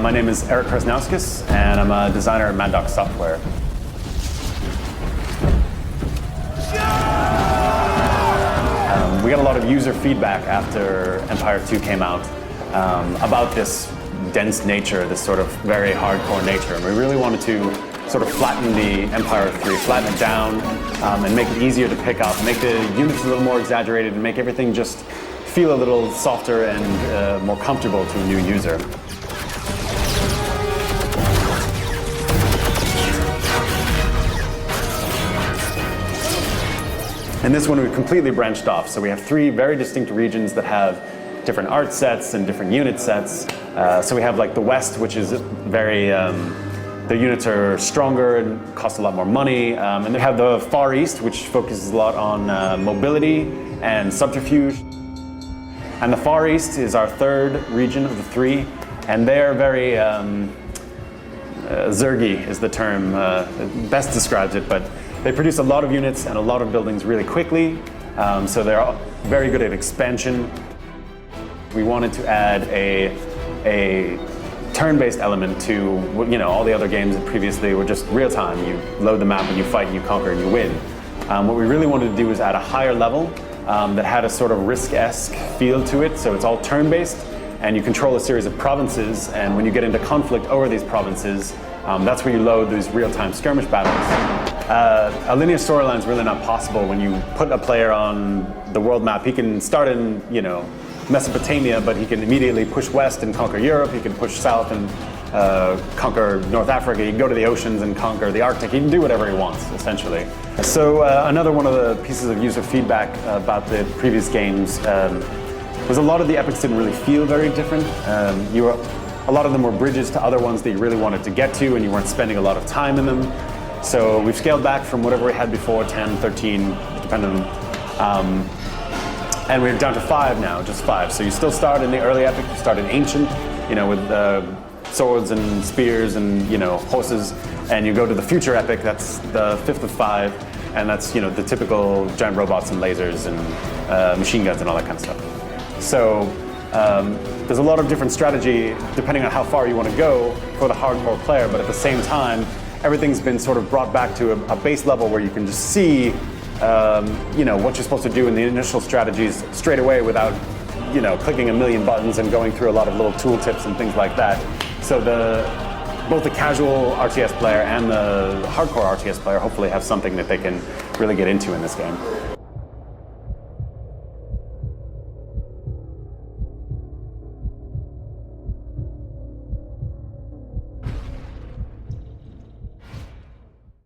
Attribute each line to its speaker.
Speaker 1: My name is Eric Krasnauskas, and I'm a designer at Mad Dog Software. We got a lot of user feedback after Empire 2 came out about this dense nature, this sort of very hardcore nature. And we really wanted to sort of flatten the Empire 3, flatten it down, and make it easier to pick up, make the units a little more exaggerated, and make everything just feel a little softer and more comfortable to a new user. In this one, we completely branched off. So we have 3 very distinct regions that have different art sets and different unit sets. So we have like the West, which is very, the units are stronger and cost a lot more money. And they have the Far East, which focuses a lot on mobility and subterfuge. And the Far East is our 3rd region of the 3. And they're very, Zergy is the term, best describes it, but they produce a lot of units and a lot of buildings really quickly, so they're very good at expansion. We wanted to add a turn-based element to, all the other games that previously were just real-time. You load the map and you fight and you conquer and you win. What we really wanted to do was add a higher level that had a sort of Risk-esque feel to it, so it's all turn-based, and you control a series of provinces, and when you get into conflict over these provinces, that's where you load these real-time skirmish battles. A linear storyline is really not possible when you put a player on the world map. He can start in, Mesopotamia, but he can immediately push west and conquer Europe. He can push south and conquer North Africa. He can go to the oceans and conquer the Arctic. He can do whatever he wants, essentially. So another one of the pieces of user feedback about the previous games was a lot of the epics didn't really feel very different. A lot of them were bridges to other ones that you really wanted to get to, and you weren't spending a lot of time in them. So we've scaled back from whatever we had before, 10, 13, depending on, and we're down to 5 now, just 5. So you still start in the early epic, you start in ancient, with swords and spears and, horses, and you go to the future epic, that's the 5th of 5, and that's, the typical giant robots and lasers and machine guns and all that kind of stuff. So there's a lot of different strategy depending on how far you want to go for the hardcore player, but at the same time, everything's been sort of brought back to a base level where you can just see, what you're supposed to do in the initial strategies straight away without, clicking a million buttons and going through a lot of little tooltips and things like that. So both the casual RTS player and the hardcore RTS player hopefully have something that they can really get into in this game.